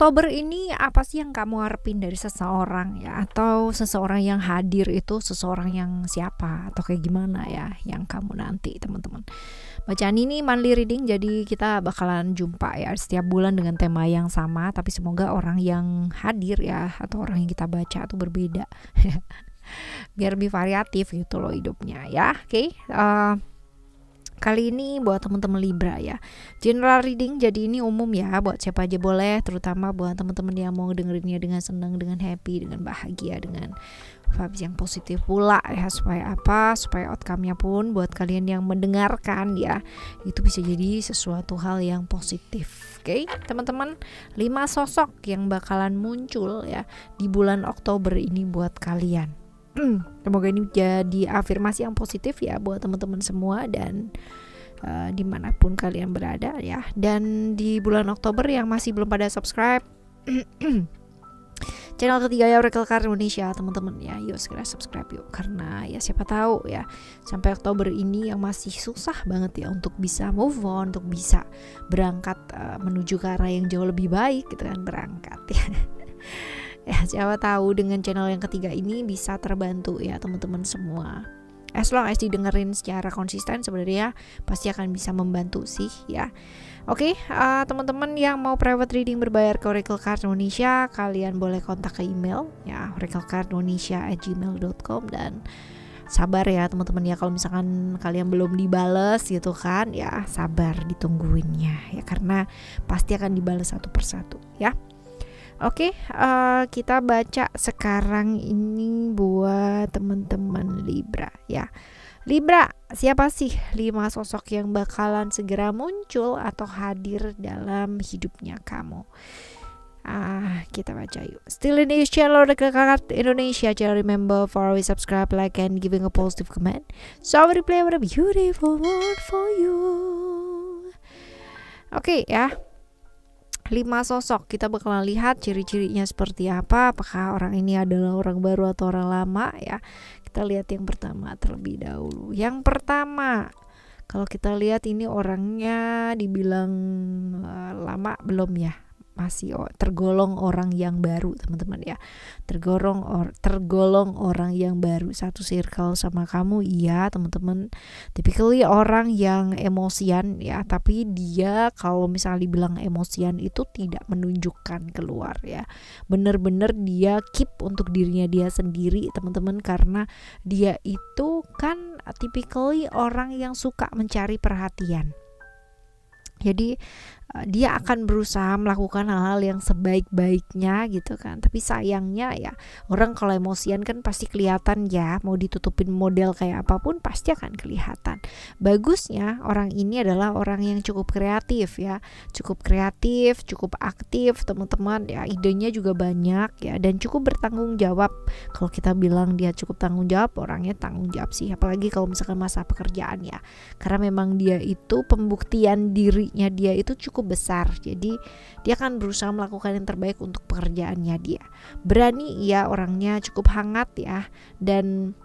Oktober ini apa sih yang kamu harapin dari seseorang ya? Atau seseorang yang hadir itu seseorang yang siapa? Atau kayak gimana ya yang kamu nanti teman-teman? Bacaan ini monthly reading, jadi kita bakalan jumpa ya setiap bulan dengan tema yang sama. Tapi semoga orang yang hadir ya atau orang yang kita baca itu berbeda. Biar lebih variatif gitu loh hidupnya ya. Oke. Kali ini buat teman-teman Libra ya, general reading, jadi ini umum ya, buat siapa aja boleh, terutama buat teman-teman yang mau dengerinnya dengan senang, dengan happy, dengan bahagia, dengan vibes yang positif pula ya. Supaya apa? Supaya outcome-nya pun buat kalian yang mendengarkan ya, itu bisa jadi sesuatu hal yang positif. Oke, teman-teman, 5 sosok yang bakalan muncul ya di bulan Oktober ini buat kalian. Semoga ini jadi afirmasi yang positif ya buat teman-teman semua dan dimanapun kalian berada ya. Dan di bulan Oktober yang masih belum pada subscribe channel ketiga ya Oracle Card Indonesia teman-teman ya, yuk segera subscribe yuk, karena ya siapa tahu ya sampai Oktober ini yang masih susah banget ya untuk bisa move on, untuk bisa berangkat menuju ke arah yang jauh lebih baik gitu kan, berangkat ya. Ya siapa tahu dengan channel yang ketiga ini bisa terbantu ya teman-teman semua. As long as didengerin secara konsisten sebenarnya pasti akan bisa membantu sih ya. Oke, teman-teman yang mau private reading berbayar ke Oracle Card Indonesia, kalian boleh kontak ke email ya oraclecardindonesia@gmail.com, dan sabar ya teman-teman ya kalau misalkan kalian belum dibales gitu kan ya, sabar ditungguinnya ya karena pasti akan dibales satu persatu ya. Oke, kita baca sekarang ini buat teman-teman Libra ya. Libra, siapa sih 5 sosok yang bakalan segera muncul atau hadir dalam hidupnya kamu? Kita baca yuk. Still in this channel Oracle Card Indonesia channel, remember for always subscribe, like, and giving a positive comment. So I will replay with a beautiful word for you. Oke ya. 5 sosok kita bakalan lihat ciri-cirinya seperti apa, apakah orang ini adalah orang baru atau orang lama ya. Kita lihat yang pertama terlebih dahulu. Yang pertama, kalau kita lihat ini orangnya dibilang lama belum ya, masih tergolong orang yang baru teman-teman ya, tergolong orang yang baru, satu circle sama kamu iya teman-teman. Typically orang yang emosian ya, tapi dia kalau misalnya dibilang emosian itu tidak menunjukkan keluar ya, bener-bener dia keep untuk dirinya dia sendiri teman-teman, karena dia itu kan typically orang yang suka mencari perhatian. Jadi dia akan berusaha melakukan hal-hal yang sebaik-baiknya gitu kan. Tapi sayangnya ya, orang kalau emosian kan pasti kelihatan ya, mau ditutupin model kayak apapun pasti akan kelihatan. Bagusnya orang ini adalah orang yang cukup kreatif ya, cukup kreatif, cukup aktif teman-teman ya, idenya juga banyak ya, dan cukup bertanggung jawab. Kalau kita bilang dia cukup tanggung jawab, orangnya tanggung jawab sih, apalagi kalau misalkan masa pekerjaan ya, karena memang dia itu pembuktian dirinya dia itu cukup besar, jadi dia akan berusaha melakukan yang terbaik untuk pekerjaannya dia. Berani ya, orangnya cukup hangat ya, dan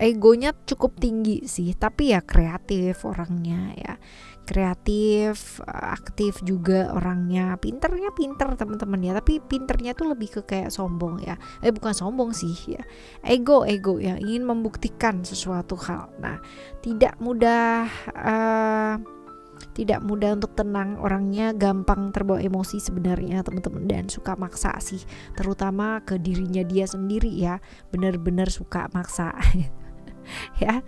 egonya cukup tinggi sih, tapi ya kreatif orangnya ya, kreatif, aktif juga orangnya, pinter teman-teman ya, tapi pinternya tuh lebih ke kayak sombong ya, bukan sombong sih ya, ego ya, ingin membuktikan sesuatu hal. Nah, tidak mudah untuk tenang, orangnya gampang terbawa emosi sebenarnya teman-teman, dan suka maksa sih, terutama ke dirinya dia sendiri ya, benar-benar suka maksa ya,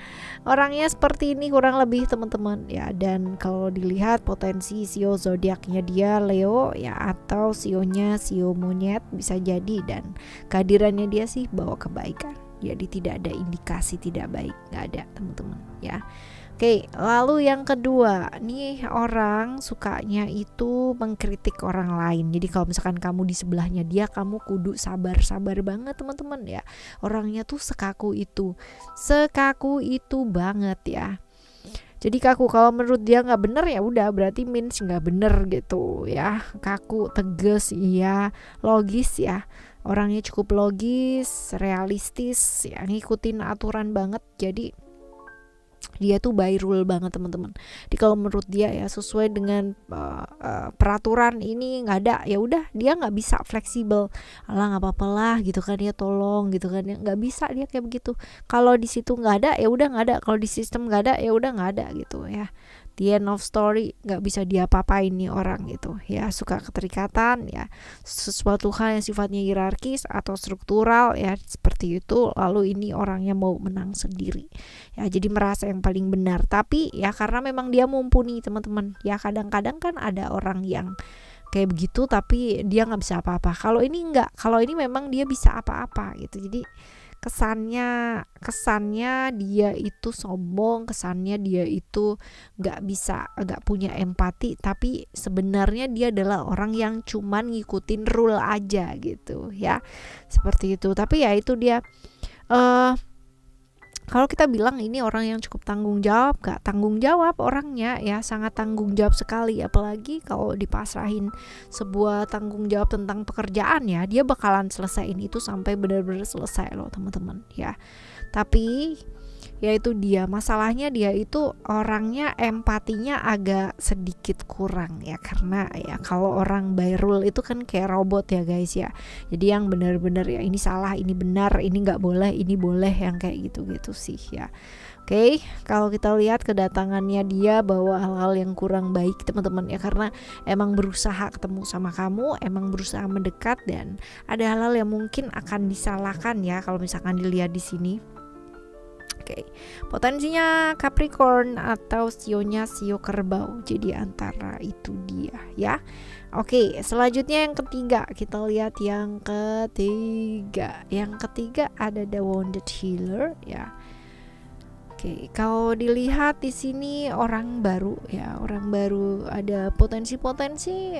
orangnya seperti ini kurang lebih teman-teman ya. Dan kalau dilihat potensi sio zodiaknya dia Leo ya, atau sionya sio monyet bisa jadi, dan kehadirannya dia sih bawa kebaikan, jadi tidak ada indikasi tidak baik, nggak ada teman-teman ya. Oke, lalu yang kedua, nih orang sukanya itu mengkritik orang lain. Jadi kalau misalkan kamu di sebelahnya dia, kamu kudu sabar banget teman-teman ya. Orangnya tuh sekaku itu banget ya. Jadi kaku, kalau menurut dia nggak bener ya udah berarti means nggak bener gitu ya. Kaku, tegas, iya, logis ya. Orangnya cukup logis, realistis ya, ngikutin aturan banget. Jadi Dia tuh by rule banget teman-teman. Jadi kalau menurut dia ya sesuai dengan peraturan ini nggak ada, ya udah dia nggak bisa fleksibel. Alah nggak apa-apa lah gitu kan ya, tolong gitu kan ya, nggak bisa dia kayak begitu. Kalau di situ nggak ada ya udah nggak ada, kalau di sistem nggak ada ya udah nggak ada gitu ya. The end of story, nggak bisa diapa-apain nih orang gitu ya. Suka keterikatan ya, sesuatu hal yang sifatnya hierarkis atau struktural ya seperti itu. Lalu ini orangnya mau menang sendiri ya, jadi merasa yang paling benar. Tapi ya karena memang dia mumpuni teman-teman ya, kadang-kadang kan ada orang yang kayak begitu tapi dia nggak bisa apa-apa. Kalau ini enggak, kalau ini memang dia bisa apa-apa gitu. Jadi kesannya dia itu sombong, kesannya dia itu nggak punya empati, tapi sebenarnya dia adalah orang yang cuman ngikutin rule aja gitu ya, seperti itu. Tapi ya itu dia, kalau kita bilang ini orang yang cukup tanggung jawab, gak tanggung jawab orangnya ya, sangat tanggung jawab sekali. Apalagi kalau dipasrahin sebuah tanggung jawab tentang pekerjaan ya, dia bakalan selesaiin itu sampai benar-benar selesai loh teman-teman ya. Tapi ya itu dia, masalahnya dia itu orangnya empatinya agak sedikit kurang ya, karena ya kalau orang by rule itu kan kayak robot ya guys ya. Jadi yang benar-benar ya ini salah, ini benar, ini nggak boleh, ini boleh, yang kayak gitu-gitu sih ya. Oke, kalau kita lihat kedatangannya dia bawa hal-hal yang kurang baik teman-teman ya, karena emang berusaha ketemu sama kamu, emang berusaha mendekat, dan ada hal-hal yang mungkin akan disalahkan ya kalau misalkan dilihat di sini. Oke, potensinya Capricorn atau sionya sio kerbau, jadi antara itu dia ya. Oke, selanjutnya yang ketiga, kita lihat yang ketiga. Yang ketiga ada The Wounded Healer ya. Oke, kalau dilihat di sini orang baru ya, orang baru, ada potensi-potensi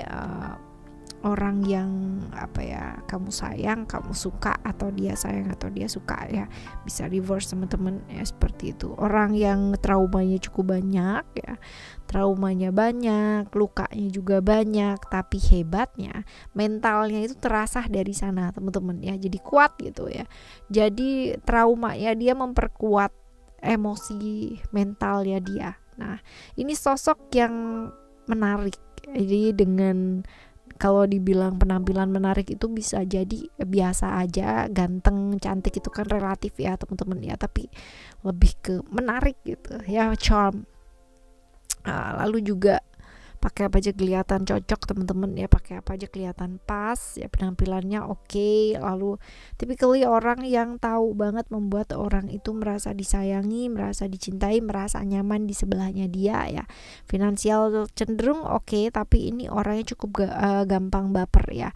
orang yang apa ya, kamu sayang, kamu suka, atau dia sayang atau dia suka ya, bisa reverse teman-teman ya, seperti itu. Orang yang traumanya cukup banyak ya, traumanya banyak, lukanya juga banyak, tapi hebatnya mentalnya itu terasah dari sana teman-teman ya, jadi kuat gitu ya. Jadi traumanya dia memperkuat emosi mentalnya dia. Nah ini sosok yang menarik. Jadi dengan, kalau dibilang penampilan menarik itu bisa jadi biasa aja, ganteng, cantik itu kan relatif ya teman-teman ya, tapi lebih ke menarik gitu ya, charm. Lalu juga pakai apa aja kelihatan cocok teman-teman ya, pakai apa aja kelihatan pas ya, penampilannya oke. Lalu typically orang yang tahu banget membuat orang itu merasa disayangi, merasa dicintai, merasa nyaman di sebelahnya dia ya. Finansial cenderung oke, tapi ini orangnya cukup gampang baper ya,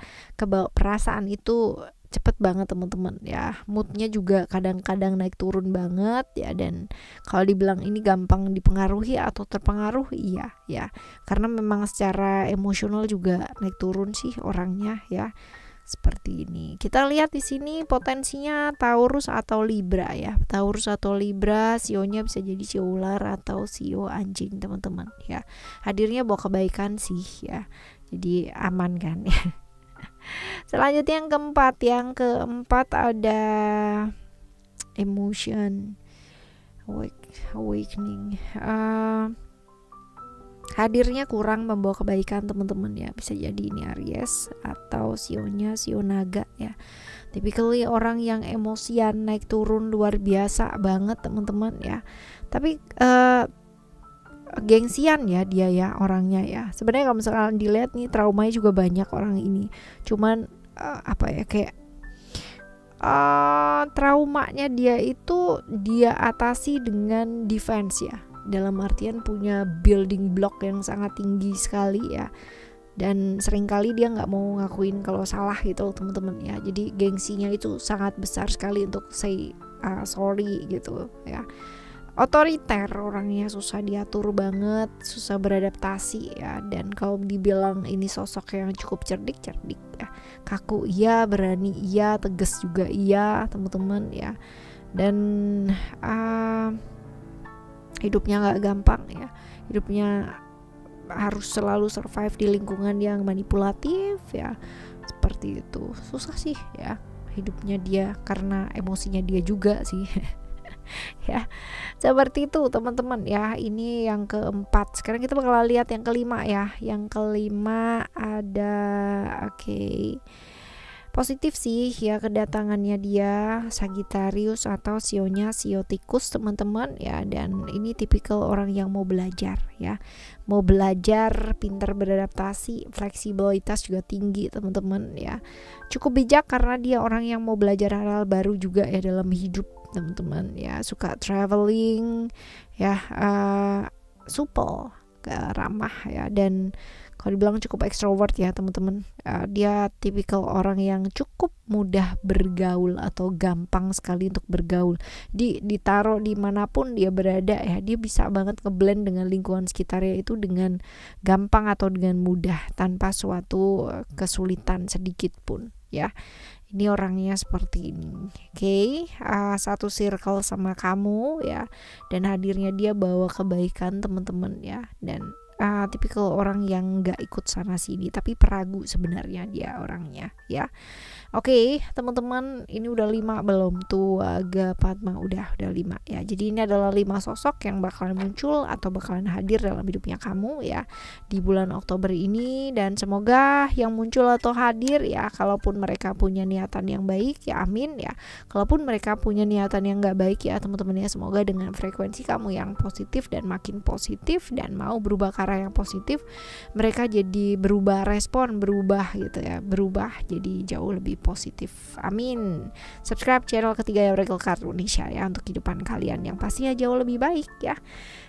perasaan itu cepet banget teman-teman ya. Moodnya juga kadang-kadang naik turun banget ya, dan kalau dibilang ini gampang dipengaruhi atau terpengaruh, iya ya, karena memang secara emosional juga naik turun sih orangnya ya, seperti ini. Kita lihat di sini potensinya Taurus atau Libra ya. Taurus atau Libra, sionya bisa jadi sio ular atau sio anjing teman-teman ya. Hadirnya bawa kebaikan sih ya, jadi aman kan ya. Selanjutnya yang keempat ada emotion awakening. Hadirnya kurang membawa kebaikan teman-teman ya, bisa jadi ini Aries atau sionya sio naga ya. Typically orang yang emosian, naik turun luar biasa banget teman-teman ya, tapi gengsian ya dia ya orangnya ya. Sebenarnya kalau misalkan dilihat nih, traumanya juga banyak orang ini, cuman apa ya, kayak traumanya dia itu dia atasi dengan defense ya, dalam artian punya building block yang sangat tinggi sekali ya, dan seringkali dia nggak mau ngakuin kalau salah gitu teman-teman ya. Jadi gengsinya itu sangat besar sekali untuk say sorry gitu ya. Otoriter orangnya, susah diatur banget, susah beradaptasi ya. Dan kalau dibilang ini sosok yang cukup cerdik ya, kaku iya, berani iya, tegas juga iya teman-teman ya. Dan hidupnya nggak gampang ya, hidupnya harus selalu survive di lingkungan yang manipulatif ya, seperti itu. Susah sih ya hidupnya dia, karena emosinya dia juga sih. Ya, seperti itu teman-teman ya. Ini yang keempat. Sekarang kita bakal lihat yang kelima ya. Yang kelima ada oke. Positif sih ya kedatangannya dia Sagittarius atau sionya sio tikus teman-teman ya, dan ini tipikal orang yang mau belajar ya. Mau belajar, pintar beradaptasi, fleksibilitas juga tinggi teman-teman ya. Cukup bijak karena dia orang yang mau belajar hal-hal baru juga ya dalam hidup teman-teman ya. Suka traveling ya, supel, ramah ya, dan kalau dibilang cukup ekstrovert ya teman-teman. Dia tipikal orang yang cukup mudah bergaul atau gampang sekali untuk bergaul. Ditaruh dimanapun dia berada ya, dia bisa banget ngeblend dengan lingkungan sekitarnya itu dengan gampang atau dengan mudah tanpa suatu kesulitan sedikit pun ya. Ini orangnya seperti ini. Oke, satu circle sama kamu ya, dan hadirnya dia bawa kebaikan teman-teman ya, dan tipikal orang yang gak ikut sana sini tapi peragu sebenarnya dia orangnya ya. Oke, teman-teman, ini udah 5 belum tuh? Agak Padma udah 5 ya. Jadi ini adalah 5 sosok yang bakalan muncul atau bakalan hadir dalam hidupnya kamu ya di bulan Oktober ini, dan semoga yang muncul atau hadir ya, kalaupun mereka punya niatan yang baik ya amin ya. Kalaupun mereka punya niatan yang gak baik ya teman-teman ya, semoga dengan frekuensi kamu yang positif dan makin positif dan mau berubah ke arah yang positif, mereka jadi berubah respon, berubah gitu ya, berubah jadi jauh lebih positif. Amin. Subscribe channel ketiga Oracle Card Indonesia ya untuk kehidupan kalian yang pastinya jauh lebih baik ya.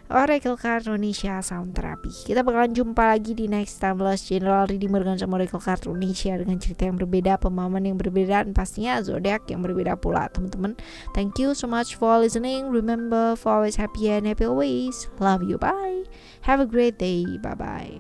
Oracle Card Indonesia Sound Therapy. Kita bakalan jumpa lagi di next timeless general reading dengan sama Oracle Card Indonesia dengan cerita yang berbeda, pemahaman yang berbeda, dan pastinya zodiak yang berbeda pula teman-teman. Thank you so much for listening. Remember for always happy and happy always. Love you. Bye. Have a great day. Bye bye.